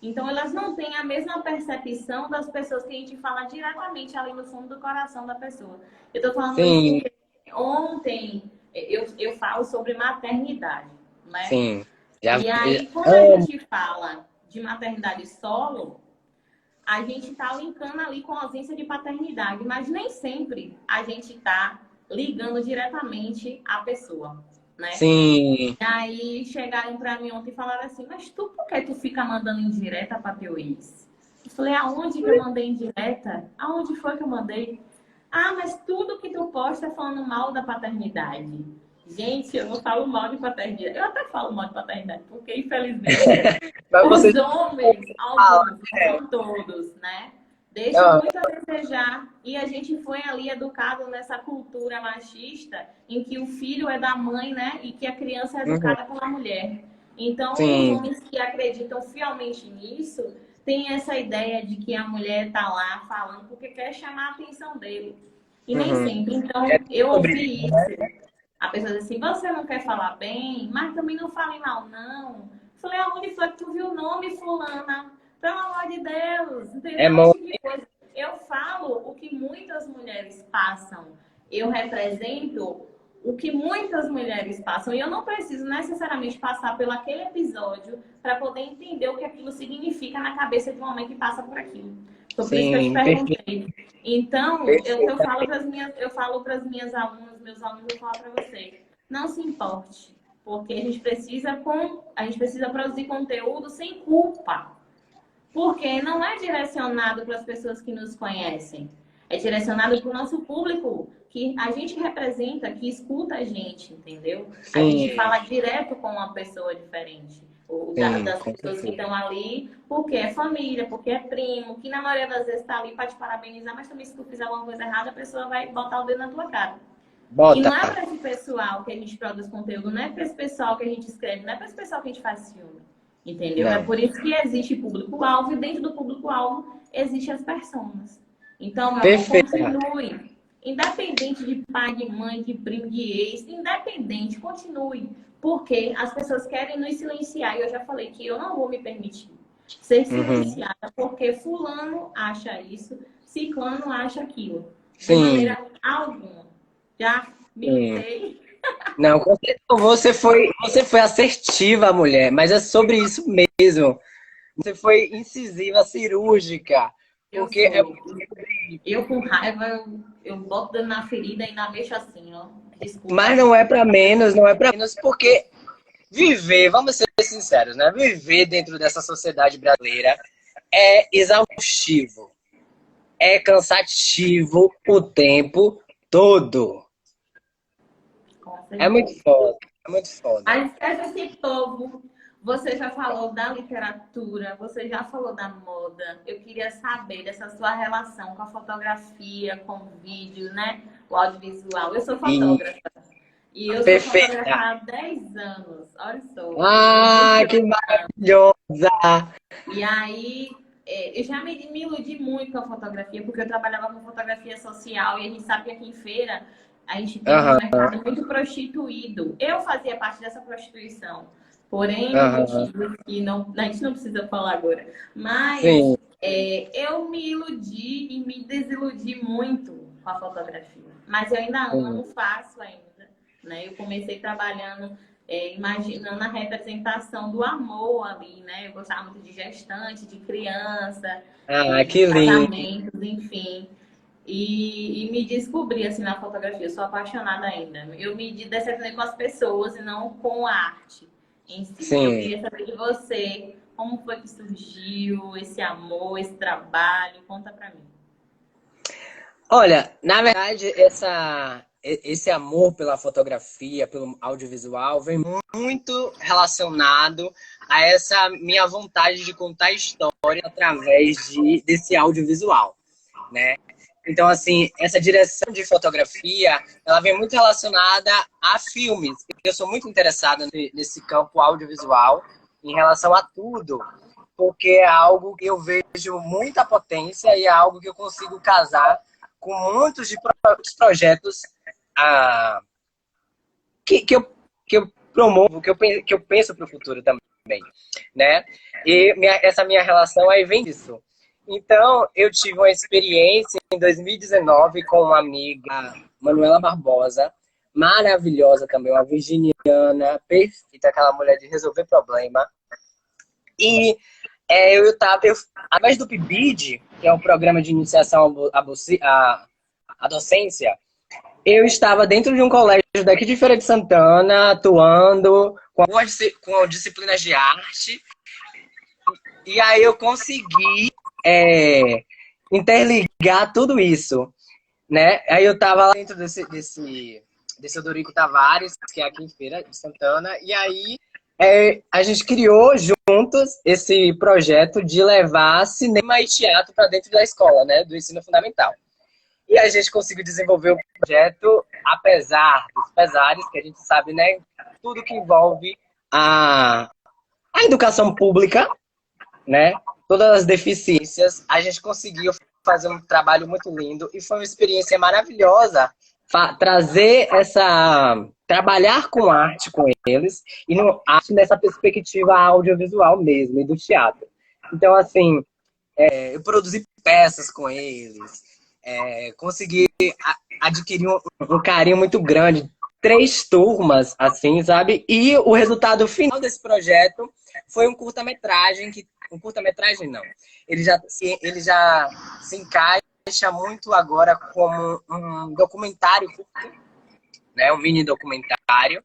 Então, elas não têm a mesma percepção das pessoas que a gente fala diretamente ali no fundo do coração da pessoa. Eu estou falando isso Sim, porque ontem eu falo sobre maternidade, né? sim. Já, E aí, quando a amo. gente fala de maternidade solo, a gente está linkando ali com a ausência de paternidade, mas nem sempre a gente está ligando diretamente à pessoa, né? Sim. E aí chegaram para mim ontem e falaram assim, mas tu por que tu fica mandando indireta para teu ex? Eu falei, aonde que eu mandei indireta? Aonde foi que eu mandei? Ah, mas tudo que tu posta é falando mal da paternidade. Gente, eu não falo mal de paternidade. Eu até falo mal de paternidade, porque infelizmente Mas os você homens, fala. alguns, não são todos, né? Deixam Ah, muito a desejar. E a gente foi ali educado nessa cultura machista em que o filho é da mãe, né? E que a criança é uhum, educada pela mulher. Então, os sim. homens que acreditam fielmente nisso têm essa ideia de que a mulher tá lá falando porque quer chamar a atenção dele. E nem Uhum. sempre. É Então, eu sobre ouvi isso. isso. A pessoa diz assim, você não quer falar bem, mas também não fale mal, não. Falei, aonde foi que tu viu o nome, fulana? Pelo amor de Deus, É entendeu? muito. Esse tipo de coisa. Eu falo o que muitas mulheres passam. Eu represento o que muitas mulheres passam. E eu não preciso necessariamente passar pelo aquele episódio para poder entender o que aquilo significa na cabeça de uma mãe que passa por aquilo. Foi por isso que eu te Sim, perfeito, perguntei. Então, eu perfeito. falo para as minhas alunas, meus alunos, eu falo para você, não se importe, porque a gente precisa produzir conteúdo sem culpa, porque não é direcionado para as pessoas que nos conhecem, é direcionado para o nosso público que a gente representa, que escuta a gente, entendeu? A gente Sim, fala direto com uma pessoa diferente. sim, Das com pessoas que certeza. estão ali, porque é família, porque é primo, que na maioria das vezes está ali para te parabenizar, mas também se tu fizer alguma coisa errada, a pessoa vai botar o dedo na tua cara. E Bota. não é para esse pessoal que a gente produz conteúdo, não é para esse pessoal que a gente escreve, não é para esse pessoal que a gente faz filme. Entendeu? É Não. por isso que existe público-alvo e dentro do público-alvo existem as personas. Então, meu amor, Perfeito. continue. Independente de pai, de mãe, de primo, de ex, independente, continue. Porque as pessoas querem nos silenciar. E eu já falei que eu não vou me permitir ser Uhum. silenciada porque fulano acha isso, ciclano acha aquilo. De Sim, maneira alguma. Já sim. militei. Não, com certeza você foi assertiva, mulher, mas é sobre isso mesmo. Você foi incisiva, cirúrgica, Eu porque é sou. Eu com raiva, eu boto dano na ferida e ainda mexo assim, ó. Desculpa mas aí. não é para menos, não é para menos, porque viver, vamos ser sinceros, né? Viver dentro dessa sociedade brasileira é exaustivo, é cansativo o tempo todo. Com É muito certeza. foda, é muito foda. Mas esse povo, você já falou da literatura, você já falou da moda. Eu queria saber dessa sua relação com a fotografia, com o vídeo, né? O audiovisual. Eu sou E fotógrafa. E eu sou fotógrafa perfeita. há 10 anos. Olha só, eu tenho Ah, 20 que anos. maravilhosa! E aí, eu já me iludi muito com a fotografia, porque eu trabalhava com fotografia social e a gente sabe que aqui em feira a gente tem um Aham, mercado muito prostituído. Eu fazia parte dessa prostituição, porém, aham. motivos que não, a gente não precisa falar agora. Mas Sim. eu me iludi e me desiludi muito com a fotografia. Mas eu ainda amo, Sim. faço ainda. Né? Eu comecei trabalhando imaginando a representação do amor ali, né? Eu gostava muito de gestante, de criança, Ah, de que lindo. casamentos, enfim. E me descobri assim na fotografia. Eu sou apaixonada ainda. Eu me decepcionei com as pessoas e não com a arte em si. Eu Sim. queria saber de você, como foi que surgiu esse amor, esse trabalho? Conta pra mim. Olha, na verdade, esse amor pela fotografia, pelo audiovisual, vem muito relacionado a essa minha vontade de contar história através desse audiovisual, né? Então, assim, essa direção de fotografia, ela vem muito relacionada a filmes. Eu sou muito interessado nesse campo audiovisual em relação a tudo, porque é algo que eu vejo muita potência e é algo que eu consigo casar com muitos projetos ah, que eu promovo, que eu penso para o futuro também, né? E essa minha relação aí vem disso. Então, eu tive uma experiência em 2019 com uma amiga, Manuela Barbosa, maravilhosa também, uma virginiana, perfeita, aquela mulher de resolver problema. E através do PIBID, que é um programa de iniciação à docência, eu estava dentro de um colégio daqui de Feira de Santana, atuando com disciplinas de arte. E aí eu consegui interligar tudo isso, né? Aí eu estava lá dentro desse Odorico Tavares, que é aqui em Feira de Santana, e aí a gente criou juntos esse projeto de levar cinema e teatro para dentro da escola, né? Do ensino fundamental. E a gente conseguiu desenvolver o projeto, apesar dos pesares, que a gente sabe, né? Tudo que envolve a educação pública, né? Todas as deficiências, a gente conseguiu fazer um trabalho muito lindo e foi uma experiência maravilhosa trabalhar com arte com eles e no arte nessa perspectiva audiovisual mesmo e do teatro. Então, assim, eu produzi peças com eles, consegui adquirir um carinho muito grande, 3 turmas, assim, sabe? E o resultado final desse projeto foi um curta-metragem um curta-metragem não. Ele já se encaixa muito agora como um documentário curto, né? Um mini documentário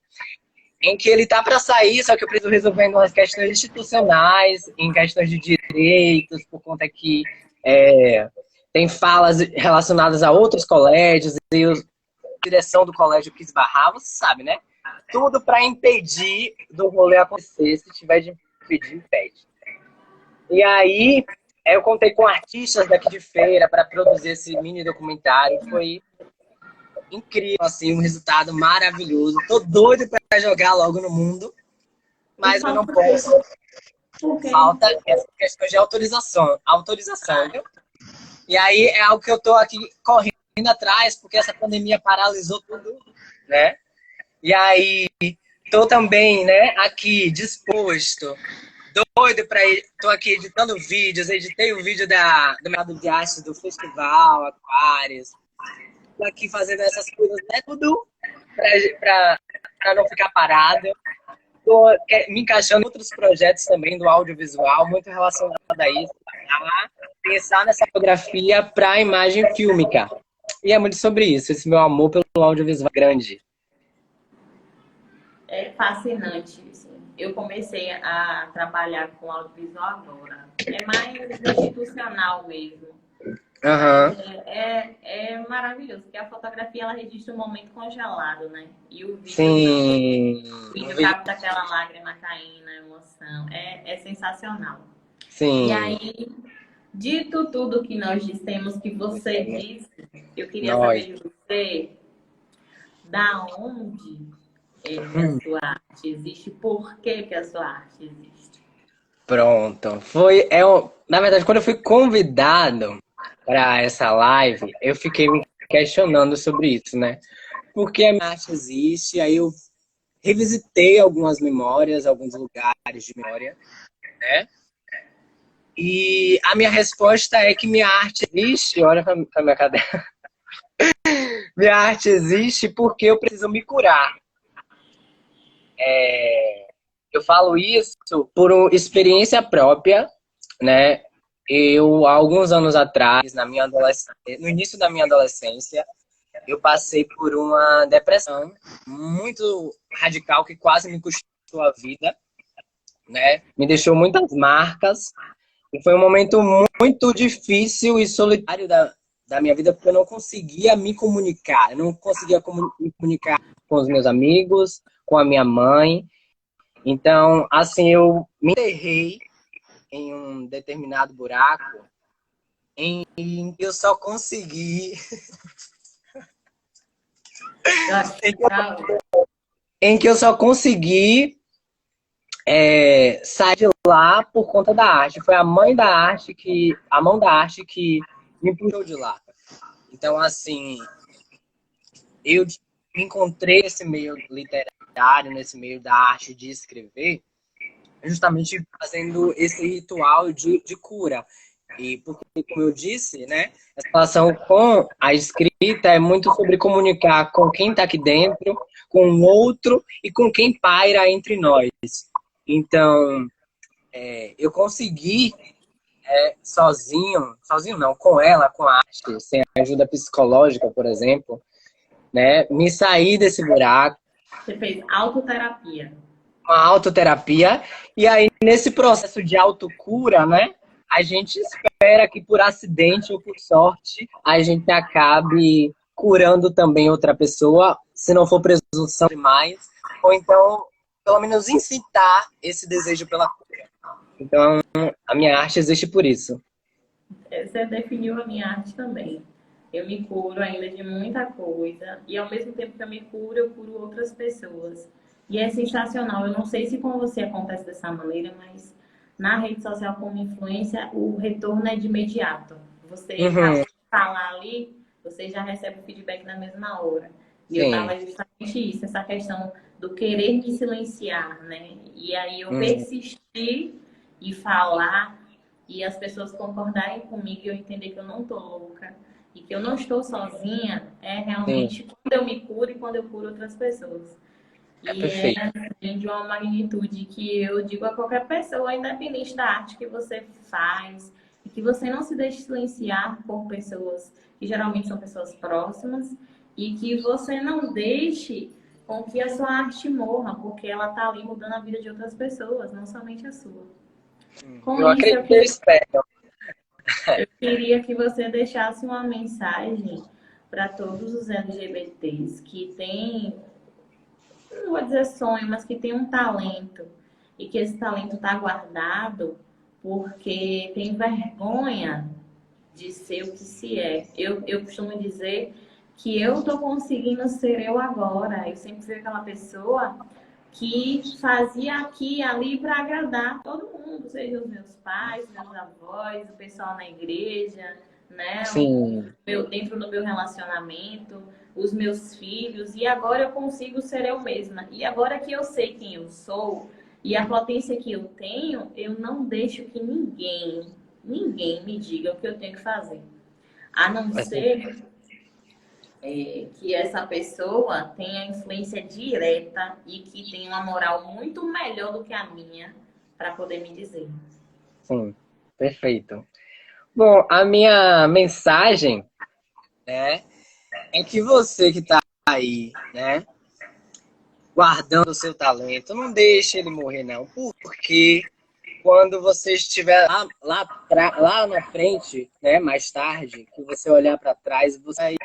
em que ele tá para sair, só que eu preciso resolvendo umas questões institucionais, em questões de direitos, por conta que tem falas relacionadas a outros colégios e a direção do colégio quis barrar, você sabe, né? Tudo para impedir do rolê acontecer, se tiver de impedir, impede. E aí, eu contei com artistas daqui de Feira para produzir esse mini documentário. Foi incrível, assim, um resultado maravilhoso. Tô doido para jogar logo no mundo, mas eu não posso. Falta essa questão de autorização, entendeu? E aí é algo que eu tô aqui correndo atrás, porque essa pandemia paralisou tudo, né? E aí, tô também, né, aqui disposto, doido para ir. Tô aqui editando vídeos, editei o vídeo do mercado de arte do festival, Aquários. Tô aqui fazendo essas coisas, né, tudo para não ficar parado. Tô me encaixando em outros projetos também do audiovisual, muito relacionado a isso, a pensar nessa fotografia para a imagem fílmica. E é muito sobre isso, esse meu amor pelo audiovisual grande. É fascinante isso. Eu comecei a trabalhar com audiovisual agora. É mais institucional mesmo. Aham. Mas é maravilhoso, porque a fotografia ela registra um momento congelado, né? E o vídeo não. Sim. O vídeo capta aquela lágrima caindo, a emoção. É sensacional. E Sim. aí, dito tudo que nós dissemos, que você disse, eu queria Nós. saber de você, da onde que a sua arte existe, por que que a sua arte existe. Pronto. Na verdade, quando eu fui convidado para essa live, eu fiquei me questionando sobre isso, né? Por que a minha arte existe? Aí eu revisitei algumas memórias, alguns lugares de memória, né? E a minha resposta é que minha arte existe. Olha para a minha cadeira. Minha arte existe porque eu preciso me curar. Eu falo isso por experiência própria, né? Eu, há alguns anos atrás, no início da minha adolescência, eu passei por uma depressão muito radical que quase me custou a vida, né? Me deixou muitas marcas. E foi um momento muito difícil e solitário da minha vida, porque eu não conseguia me comunicar. Eu não conseguia me comunicar com os meus amigos, com a minha mãe. Então, assim, eu me enterrei em um determinado buraco em que eu só consegui... Eu acho legal. em que eu só consegui sair de lá por conta da arte. Foi a mão da arte que me puxou de lá. Então, assim, eu encontrei esse meio literário, nesse meio da arte de escrever, justamente fazendo esse ritual de cura. E porque, como eu disse, né, essa relação com a escrita é muito sobre comunicar com quem está aqui dentro, com o outro e com quem paira entre nós. Então, eu consegui sozinho não, com ela, com a arte, sem ajuda psicológica, por exemplo, né, me sair desse buraco, Você fez autoterapia. uma autoterapia, e aí nesse processo de autocura, né, a gente espera que por acidente ou por sorte a gente acabe curando também outra pessoa, se não for presunção demais, ou então pelo menos incitar esse desejo pela cura. Então a minha arte existe por isso. Você definiu a minha arte também. Eu me curo ainda de muita coisa e ao mesmo tempo que eu me curo, eu curo outras pessoas. E é sensacional. Eu não sei se com você acontece dessa maneira, mas na rede social como influência, o retorno é de imediato. Você acabou Uhum, de falar ali, você já recebe o feedback na mesma hora. E eu sim. tava justamente isso, essa questão do querer me silenciar, né? E aí eu Uhum, persistir e falar e as pessoas concordarem comigo e eu entender que eu não tô louca e que eu não estou sozinha, é sim, realmente quando eu me curo e quando eu curo outras pessoas. é E é perfeito. assim, de uma magnitude que eu digo a qualquer pessoa, independente da arte que você faz, e que você não se deixe silenciar por pessoas que geralmente são pessoas próximas, e que você não deixe com que a sua arte morra, porque ela está ali mudando a vida de outras pessoas, não somente a sua. Com Eu isso, acredito, eu espero. eu queria que você deixasse uma mensagem para todos os LGBTs que têm, não vou dizer sonho, mas que têm um talento e que esse talento está guardado porque tem vergonha de ser o que se é. Eu costumo dizer que eu estou conseguindo ser eu agora. Eu sempre fui aquela pessoa que fazia aqui e ali para agradar todo mundo, seja os meus pais, meus avós, o pessoal na igreja, né? Sim, Dentro do meu relacionamento, os meus filhos, e agora eu consigo ser eu mesma. E agora que eu sei quem eu sou e a potência que eu tenho, eu não deixo que ninguém me diga o que eu tenho que fazer. A não vai ser ser que essa pessoa tenha influência direta e que tenha uma moral muito melhor do que a minha para poder me dizer. sim, perfeito. Bom, a minha mensagem, né, é que você que está aí, né, guardando o seu talento, não deixe ele morrer, não. Porque quando você estiver lá na frente, né, mais tarde, que você olhar para trás, você vai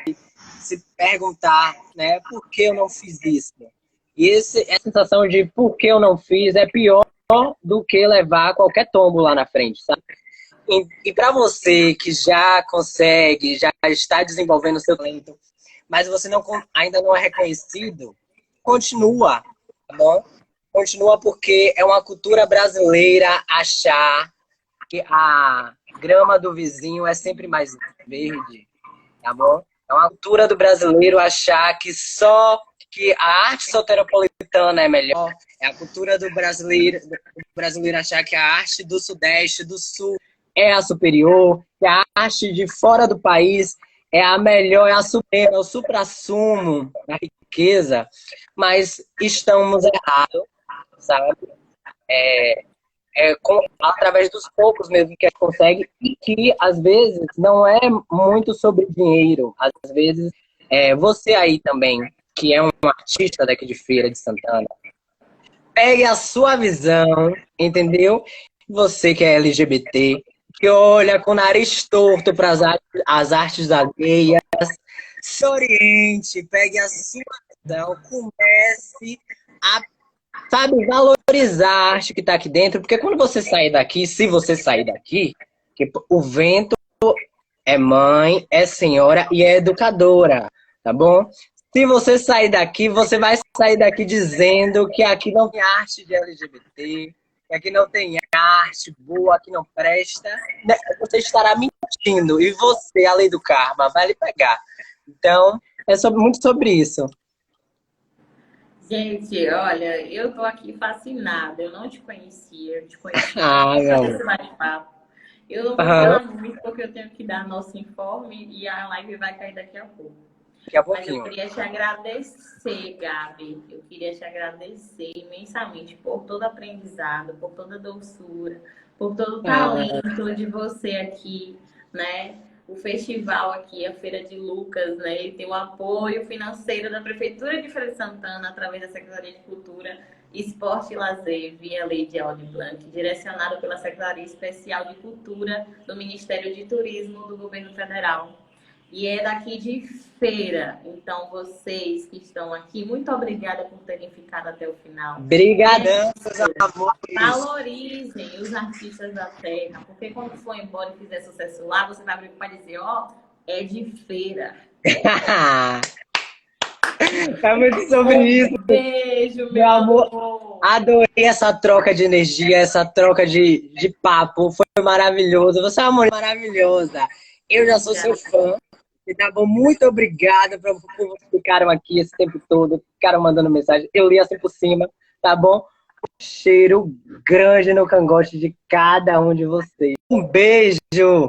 se perguntar, né, por que eu não fiz isso? E essa sensação de por que eu não fiz é pior do que levar qualquer tombo lá na frente, sabe? E para você que já consegue, já está desenvolvendo o seu talento, mas você ainda não é reconhecido, continua, tá bom? Continua porque é uma cultura brasileira achar que a grama do vizinho é sempre mais verde, tá bom? É uma cultura do brasileiro achar que a arte soteropolitana é melhor. É a cultura do brasileiro achar que a arte do Sudeste, do Sul é a superior, que a arte de fora do país é a melhor, é a suprema, é o suprassumo da riqueza, mas estamos errados, sabe? Através dos poucos mesmo que a gente consegue, e que às vezes não é muito sobre dinheiro. Às vezes, você aí também, que é um artista daqui de Feira de Santana, pegue a sua visão, entendeu? Você que é LGBT, que olha com o nariz torto para as artes alheias, se oriente, pegue a sua visão, comece a, sabe, valorizar a arte que está aqui dentro, porque quando você sair daqui, se você sair daqui, que o vento é mãe, é senhora e é educadora, tá bom? Se você sair daqui, você vai sair daqui dizendo que aqui não tem arte de LGBT, que aqui não tem arte boa, que não presta. Você estará mentindo e você, a lei do karma, vai lhe pegar. Então, muito sobre isso. Gente, olha, eu tô aqui fascinada. Eu não te conhecia, eu te conheci Meu. esse bate-papo. Eu não vou Aham. falar muito porque eu tenho que dar nosso informe e a live vai cair daqui a pouco. Daqui a Mas eu pouquinho. queria te agradecer, Gabi. Eu queria te agradecer imensamente por todo aprendizado, por toda a doçura, por todo o talento de você aqui, né? O festival aqui, a Feira de Lucas, né? Ele tem o apoio financeiro da Prefeitura de Feira de Santana, através da Secretaria de Cultura, Esporte e Lazer, via Lei de Aldir Blanc, direcionado pela Secretaria Especial de Cultura do Ministério de Turismo do Governo Federal. E é daqui de Feira. Então, vocês que estão aqui, muito obrigada por terem ficado até o final. Obrigadão, meus amores. Valorizem os artistas da terra, porque quando for embora e fizer sucesso lá, você vai abrir para dizer, ó, é de Feira. É muito sobre isso. Beijo, meu amor. Adorei essa troca de energia, essa troca de papo. Foi maravilhoso. Você é uma mulher maravilhosa. Eu já sou seu fã. E tá bom, muito obrigada por ficaram aqui esse tempo todo, ficaram mandando mensagem. Eu li assim por cima, tá bom? Um cheiro grande no cangote de cada um de vocês. Um beijo!